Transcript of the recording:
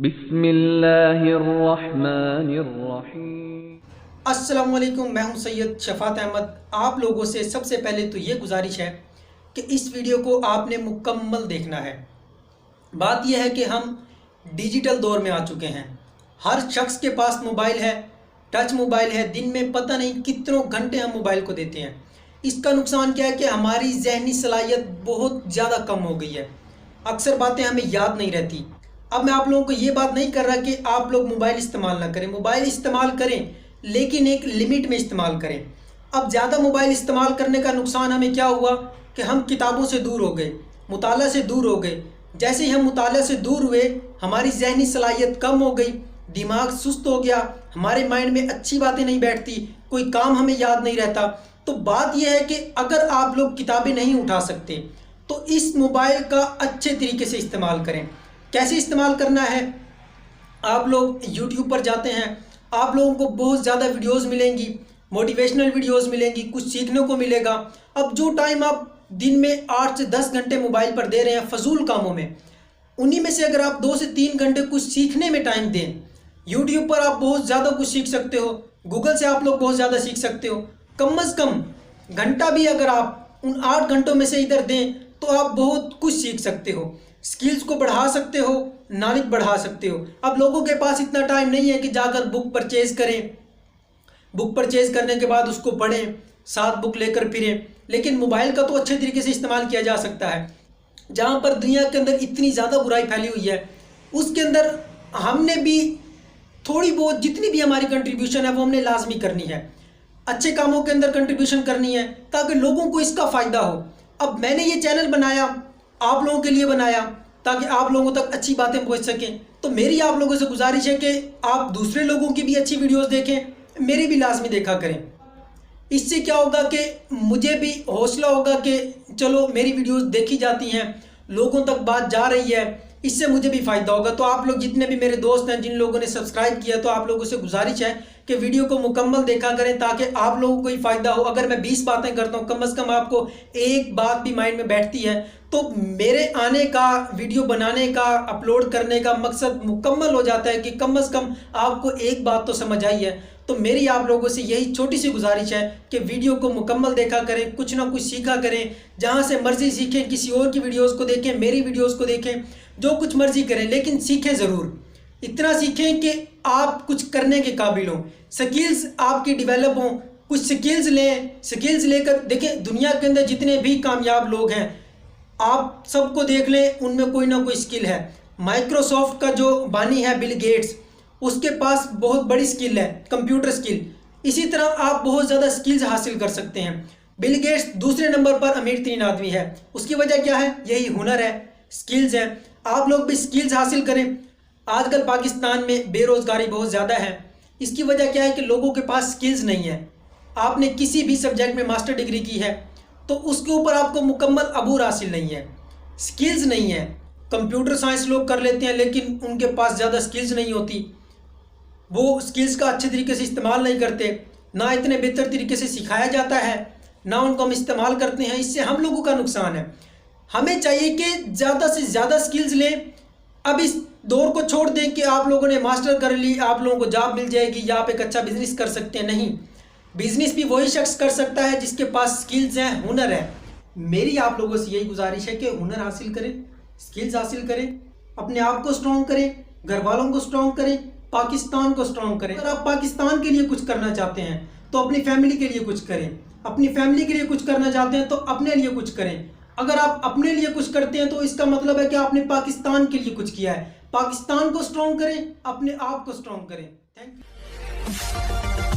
बिस्मिल्लाहिर्रहमानिर्रहीम। अस्सलामुअलैकुम, मैं हूं सैयद शफात अहमद। आप लोगों से सबसे पहले तो ये गुजारिश है कि इस वीडियो को आपने मुकम्मल देखना है। बात यह है कि हम डिजिटल दौर में आ चुके हैं। हर शख्स के पास मोबाइल है, टच मोबाइल है। दिन में पता नहीं कितनों घंटे हम मोबाइल को देते हैं। इसका नुकसान क्या है कि हमारी जहनी सलाहियत बहुत ज़्यादा कम हो गई है। अक्सर बातें हमें याद नहीं रहती। अब मैं आप लोगों को ये बात नहीं कर रहा कि आप लोग मोबाइल इस्तेमाल ना करें, मोबाइल इस्तेमाल करें लेकिन एक लिमिट में इस्तेमाल करें। अब ज़्यादा मोबाइल इस्तेमाल करने का नुकसान हमें क्या हुआ कि हम किताबों से दूर हो गए, मुताला से दूर हो गए। जैसे ही हम मुताला से दूर हुए, हमारी जहनी सलाहियत कम हो गई, दिमाग सुस्त हो गया, हमारे माइंड में अच्छी बातें नहीं बैठती, कोई काम हमें याद नहीं रहता। तो बात यह है कि अगर आप लोग किताबें नहीं उठा सकते तो इस मोबाइल का अच्छे तरीके से इस्तेमाल करें। कैसे इस्तेमाल करना है? आप लोग YouTube पर जाते हैं, आप लोगों को बहुत ज़्यादा वीडियोस मिलेंगी, मोटिवेशनल वीडियोस मिलेंगी, कुछ सीखने को मिलेगा। अब जो टाइम आप दिन में 8 से 10 घंटे मोबाइल पर दे रहे हैं फजूल कामों में, उन्हीं में से अगर आप 2 से 3 घंटे कुछ सीखने में टाइम दें, YouTube पर आप बहुत ज़्यादा कुछ सीख सकते हो, गूगल से आप लोग बहुत ज़्यादा सीख सकते हो। कम अज़ कम घंटा भी अगर आप उन 8 घंटों में से इधर दें तो आप बहुत कुछ सीख सकते हो, स्किल्स को बढ़ा सकते हो, नॉलेज बढ़ा सकते हो। अब लोगों के पास इतना टाइम नहीं है कि जाकर बुक परचेज़ करें, बुक परचेज़ करने के बाद उसको पढ़ें, 7 बुक लेकर फिरें। लेकिन मोबाइल का तो अच्छे तरीके से इस्तेमाल किया जा सकता है। जहाँ पर दुनिया के अंदर इतनी ज़्यादा बुराई फैली हुई है, उसके अंदर हमने भी थोड़ी बहुत जितनी भी हमारी कंट्रीब्यूशन है वो हमने लाजमी करनी है। अच्छे कामों के अंदर कंट्रीब्यूशन करनी है ताकि लोगों को इसका फ़ायदा हो। अब मैंने ये चैनल बनाया, आप लोगों के लिए बनाया ताकि आप लोगों तक अच्छी बातें पहुंच सकें। तो मेरी आप लोगों से गुजारिश है कि आप दूसरे लोगों की भी अच्छी वीडियोस देखें, मेरी भी लाजमी देखा करें। इससे क्या होगा कि मुझे भी हौसला होगा कि चलो मेरी वीडियोस देखी जाती हैं, लोगों तक बात जा रही है, इससे मुझे भी फ़ायदा होगा। तो आप लोग जितने भी मेरे दोस्त हैं, जिन लोगों ने सब्सक्राइब किया, तो आप लोगों से गुजारिश है कि वीडियो को मुकम्मल देखा करें ताकि आप लोगों को ही फ़ायदा हो। अगर मैं 20 बातें करता हूँ, कम से कम आपको एक बात भी माइंड में बैठती है, तो मेरे आने का, वीडियो बनाने का, अपलोड करने का मकसद मुकम्मल हो जाता है कि कम से कम आपको एक बात तो समझ आई है। तो मेरी आप लोगों से यही छोटी सी गुजारिश है कि वीडियो को मुकम्मल देखा करें, कुछ ना कुछ सीखा करें। जहाँ से मर्ज़ी सीखें, किसी और की वीडियोज़ को देखें, मेरी वीडियोज़ को देखें, जो कुछ मर्ज़ी करें, लेकिन सीखें ज़रूर। इतना सीखें कि आप कुछ करने के काबिल हों, स्किल्स आपकी डेवलप हों। कुछ स्किल्स लें, स्किल्स लेकर देखें, दुनिया के अंदर जितने भी कामयाब लोग हैं आप सबको देख लें, उनमें कोई ना कोई स्किल है। माइक्रोसॉफ्ट का जो बानी है बिल गेट्स, उसके पास बहुत बड़ी स्किल है, कंप्यूटर स्किल। इसी तरह आप बहुत ज़्यादा स्किल्स हासिल कर सकते हैं। बिल गेट्स दूसरे नंबर पर अमीर तरीन आदमी है। उसकी वजह क्या है? यही हुनर है, स्किल्स है। आप लोग भी स्किल्स हासिल करें। आजकल पाकिस्तान में बेरोज़गारी बहुत ज़्यादा है। इसकी वजह क्या है कि लोगों के पास स्किल्स नहीं है। आपने किसी भी सब्जेक्ट में मास्टर डिग्री की है तो उसके ऊपर आपको मुकम्मल अबूर हासिल नहीं है, स्किल्स नहीं है। कंप्यूटर साइंस लोग कर लेते हैं लेकिन उनके पास ज़्यादा स्किल्स नहीं होती, वो स्किल्स का अच्छे तरीके से इस्तेमाल नहीं करते, ना इतने बेहतर तरीके से सिखाया जाता है, ना उनको हम इस्तेमाल करते हैं। इससे हम लोगों का नुकसान है। हमें चाहिए कि ज़्यादा से ज़्यादा स्किल्स लें। अब इस दौर को छोड़ दें कि आप लोगों ने मास्टर कर ली, आप लोगों को जॉब मिल जाएगी या आप एक अच्छा बिजनेस कर सकते हैं। नहीं, बिजनेस भी वही शख्स कर सकता है जिसके पास स्किल्स हैं, हुनर है। मेरी आप लोगों से यही गुजारिश है कि हुनर हासिल करें, स्किल्स हासिल करें, अपने आप को स्ट्रॉन्ग करें, घर वालों को स्ट्रॉन्ग करें, पाकिस्तान को स्ट्रॉन्ग करें। अगर आप पाकिस्तान के लिए कुछ करना चाहते हैं तो अपनी फैमिली के लिए कुछ करें, अपनी फैमिली के लिए कुछ करना चाहते हैं तो अपने लिए कुछ करें। अगर आप अपने लिए कुछ करते हैं तो इसका मतलब है कि आपने पाकिस्तान के लिए कुछ किया है। पाकिस्तान को स्ट्रॉन्ग करें, अपने आप को स्ट्रॉन्ग करें। Thank you.